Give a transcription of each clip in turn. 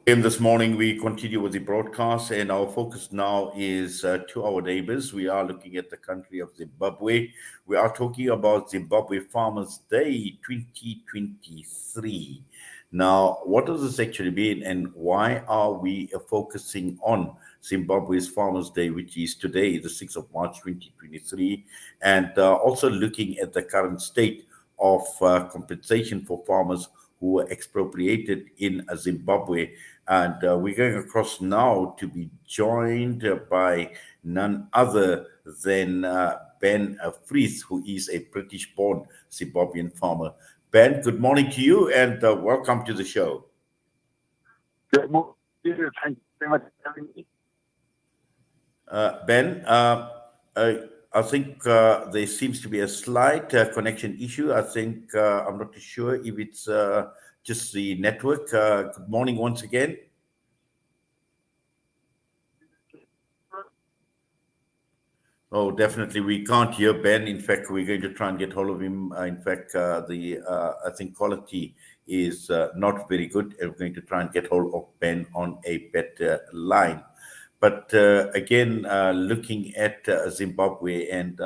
This morning, we continue with the broadcast, and our focus now is to our neighbors. We are looking at the country of Zimbabwe. We are talking about Zimbabwe Farmers Day 2023. Now, what does this actually mean, and why are we focusing on Zimbabwe's Farmers Day, which is today, the 6th of March 2023, and also looking at the current state of compensation for farmers who were expropriated in Zimbabwe. And we're going across now to be joined by none other than Ben Freeth, who is a British born Zimbabwean farmer. Ben, good morning to you and welcome to the show. Good morning. Thank you very much for having me. Ben, I think there seems to be a slight connection issue. I think I'm not too sure if it's just the network. Good morning once again. Oh, definitely. We can't hear Ben. In fact, we're going to try and get hold of him. In fact, I think quality is not very good. And we're going to try and get hold of Ben on a better line. But again, looking at Zimbabwe and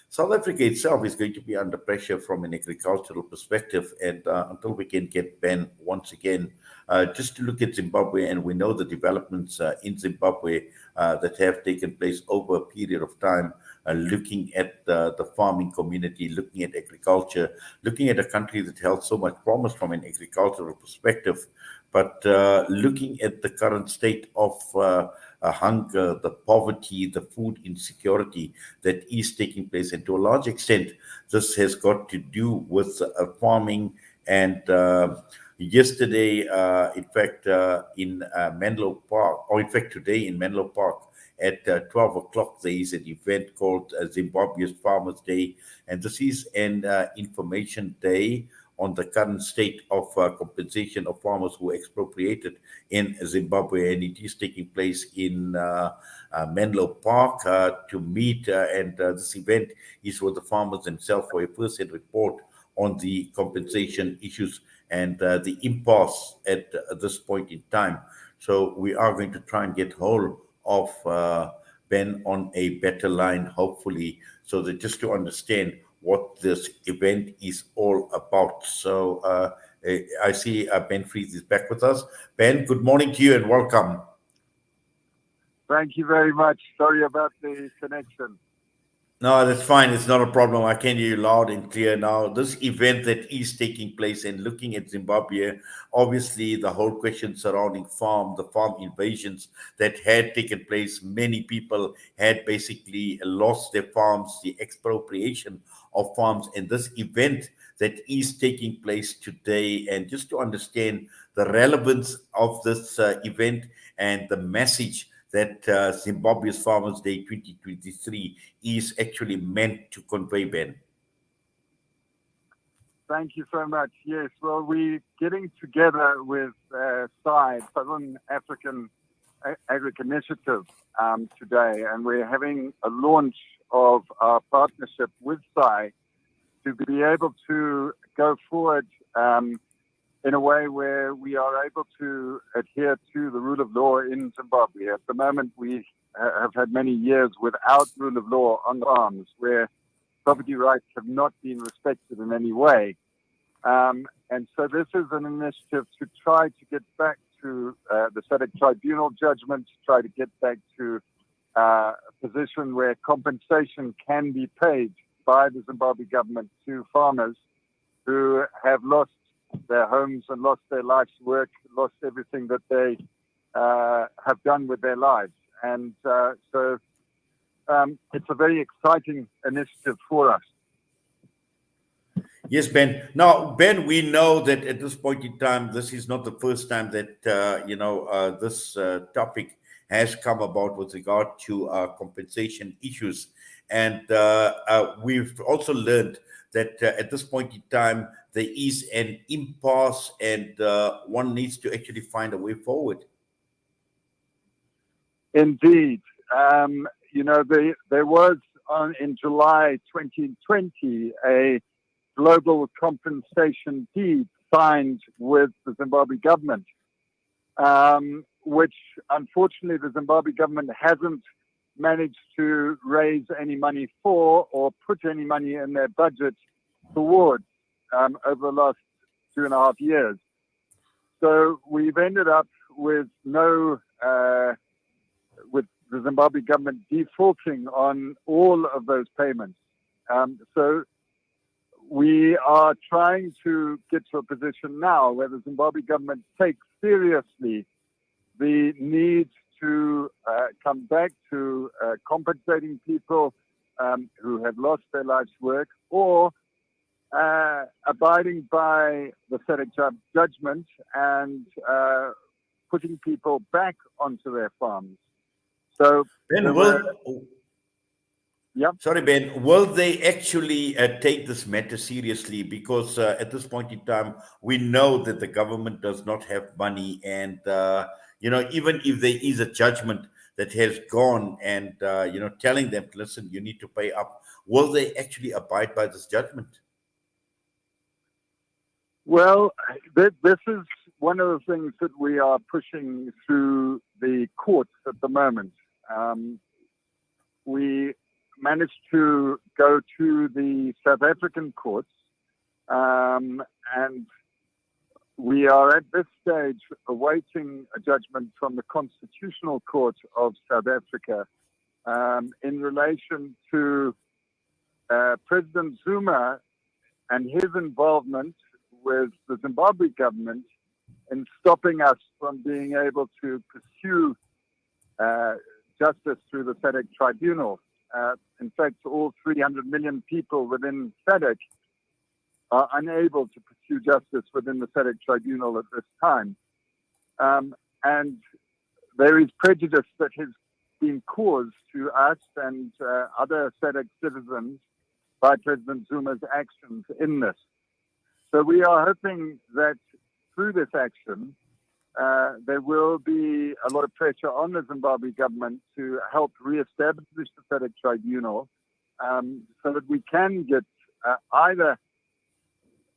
South Africa itself is going to be under pressure from an agricultural perspective. And until we can get Ben once again, just to look at Zimbabwe, and we know the developments in Zimbabwe that have taken place over a period of time, looking at the farming community, looking at agriculture, looking at a country that held so much promise from an agricultural perspective, but looking at the current state of hunger, the poverty, the food insecurity that is taking place. And to a large extent, this has got to do with farming. And yesterday, in fact, in Menlo Park, or in fact, today in Menlo Park, at 12 o'clock, there is an event called Zimbabwe's Farmers Day. And this is an information day on the current state of compensation of farmers who were expropriated in Zimbabwe, and it is taking place in Menlo Park to meet. And this event is for the farmers themselves for a first-hand report on the compensation issues and the impasse at this point in time. So we are going to try and get hold of Ben on a better line, hopefully, so that just to understand what this event is all about. So I see Ben Freeth is back with us. Ben, good morning to you and welcome. Thank you very much. Sorry about the connection. No, that's fine. It's not a problem. I can hear you loud and clear now. This event that is taking place and looking at Zimbabwe, obviously the whole question surrounding the farm invasions that had taken place, many people had basically lost their farms, the expropriation of farms, and this event that is taking place today. And just to understand the relevance of this event and the message that Zimbabwe's Farmers Day 2023 is actually meant to convey, Ben. Thank you so much. Yes, well, we're getting together with SAI, Southern African Agric Initiative, today, and we're having a launch of our partnership with SAI to be able to go forward in a way where we are able to adhere to the rule of law in Zimbabwe. At the moment, we have had many years without rule of law on farms, where property rights have not been respected in any way. And so this is an initiative to try to get back to the SADC tribunal judgment, to try to get back to a position where compensation can be paid by the Zimbabwe government to farmers who have lost their homes and lost their life's work, lost everything that they have done with their lives. And so it's a very exciting initiative for us. Yes, Ben. Now, Ben, we know that at this point in time, this is not the first time that, this topic has come about with regard to compensation issues. And we've also learned that at this point in time, there is an impasse and one needs to actually find a way forward. Indeed. There was in July 2020 a global compensation deed signed with the Zimbabwe government. which unfortunately the Zimbabwe government hasn't managed to raise any money for or put any money in their budget towards over the last 2.5 years. So we've ended up with with the Zimbabwe government defaulting on all of those payments. So we are trying to get to a position now where the Zimbabwe government takes seriously the need to come back to compensating people who have lost their life's work, or abiding by the SADC judgment and putting people back onto their farms. So, Ben, sorry, Ben, will they actually take this matter seriously? Because at this point in time, we know that the government does not have money, and even if there is a judgment that has gone and telling them, listen, you need to pay up, will they actually abide by this judgment? Well, this is one of the things that we are pushing through the courts at the moment. We managed to go to the South African courts, and we are at this stage awaiting a judgment from the Constitutional Court of South Africa in relation to President Zuma and his involvement with the Zimbabwe government in stopping us from being able to pursue justice through the SADC tribunal. In fact, all 300 million people within SADC are unable to pursue justice within the SADC tribunal at this time. And there is prejudice that has been caused to us and other SADC citizens by President Zuma's actions in this. So we are hoping that through this action, there will be a lot of pressure on the Zimbabwe government to help re-establish the SADC tribunal so that we can get either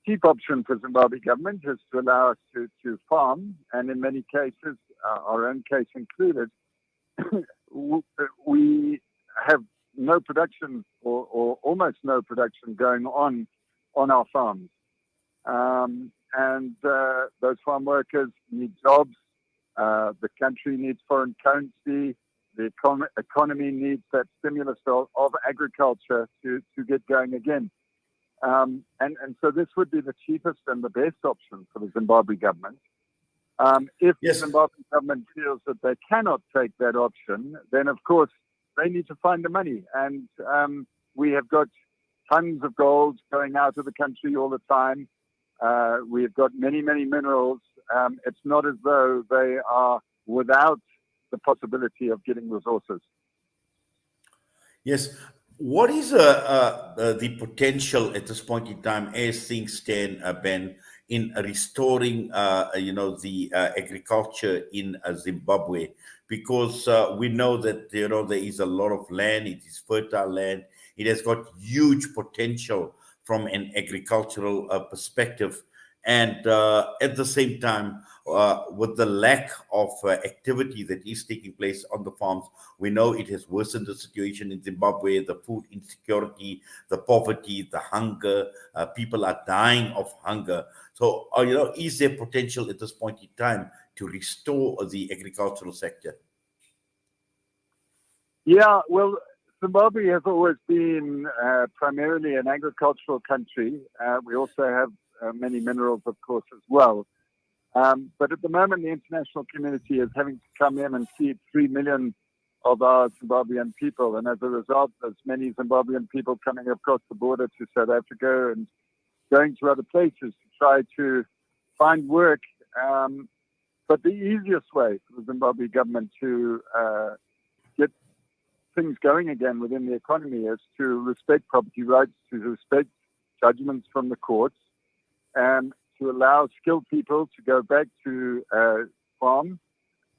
cheap option for Zimbabwe government is to allow us to farm, and in many cases, our own case included, we have no production or almost no production going on our farms. And those farm workers need jobs. The country needs foreign currency. The economy needs that stimulus of agriculture to get going again. And so this would be the cheapest and the best option for the Zimbabwe government. If the Zimbabwe government feels that they cannot take that option, then of course they need to find the money. And we have got tons of gold going out of the country all the time. We've got many, many minerals. It's not as though they are without the possibility of getting resources. Yes. What is the potential at this point in time, as things stand, Ben, in restoring, the agriculture in Zimbabwe? Because we know that there is a lot of land. It is fertile land. It has got huge potential from an agricultural perspective. And at the same time, with the lack of activity that is taking place on the farms, we know it has worsened the situation in Zimbabwe, the food insecurity, the poverty, the hunger. People are dying of hunger. So, is there potential at this point in time to restore the agricultural sector? Yeah, well, Zimbabwe has always been primarily an agricultural country. We also have many minerals, of course, as well. But at the moment, the international community is having to come in and feed 3 million of our Zimbabwean people. And as a result, there's many Zimbabwean people coming across the border to South Africa and going to other places to try to find work. But the easiest way for the Zimbabwe government to get things going again within the economy is to respect property rights, to respect judgments from the courts, and to allow skilled people to go back to farm.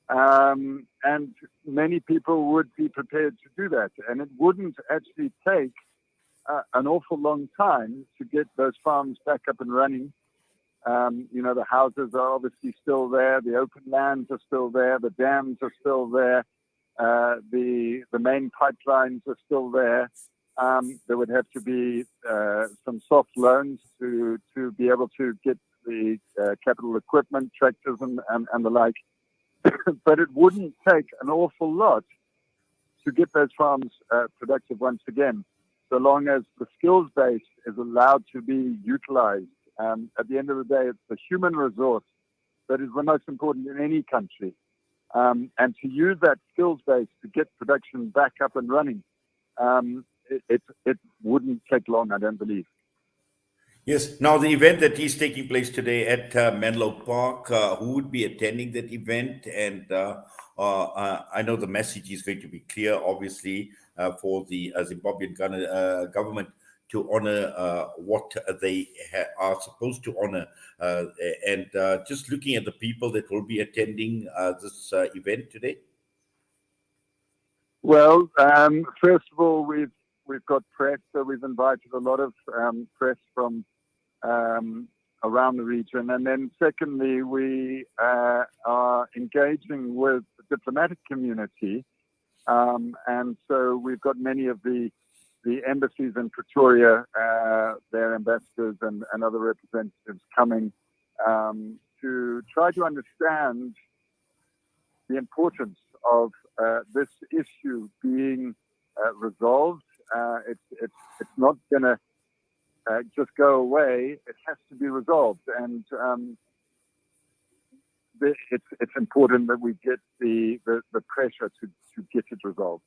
And many people would be prepared to do that. And it wouldn't actually take an awful long time to get those farms back up and running. The houses are obviously still there. The open lands are still there. The dams are still there. The main pipelines are still there. There would have to be some soft loans to be able to get the capital equipment, tractors and the like. But it wouldn't take an awful lot to get those farms productive once again, so long as the skills base is allowed to be utilized. At the end of the day, it's the human resource that is the most important in any country. And to use that skills base to get production back up and running, it wouldn't take long, I don't believe. Yes. Now, the event that is taking place today at Menlo Park, who would be attending that event? And I know the message is going to be clear, obviously, for the Zimbabwean government to honor what they are supposed to honor. And just looking at the people that will be attending this event today. Well, first of all, we've got press, so we've invited a lot of press from around the region. And then secondly, we are engaging with the diplomatic community. And so we've got many of the embassies in Pretoria, their ambassadors and other representatives coming to try to understand the importance of this issue being resolved. It's not going to just go away. It has to be resolved, and it's important that we get the pressure to get it resolved.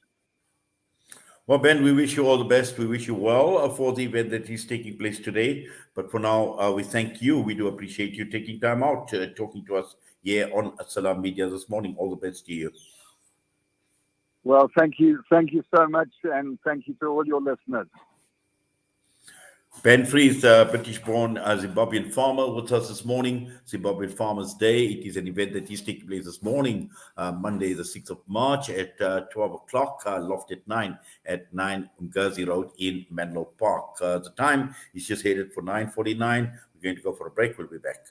Well, Ben, we wish you all the best. We wish you well for the event that is taking place today. But for now, we thank you. We do appreciate you taking time out talking to us here on Salam Media this morning. All the best to you. Well, thank you so much, and thank you to all your listeners. Ben Freeth, British-born Zimbabwean farmer, with us this morning. Zimbabwe Farmers Day. It is an event that is taking place this morning, Monday, the 6th of March at 12 o'clock, loft at 9 at 9 Umgazi Road in Menlo Park. The time is just headed for 9:49. We're going to go for a break. We'll be back.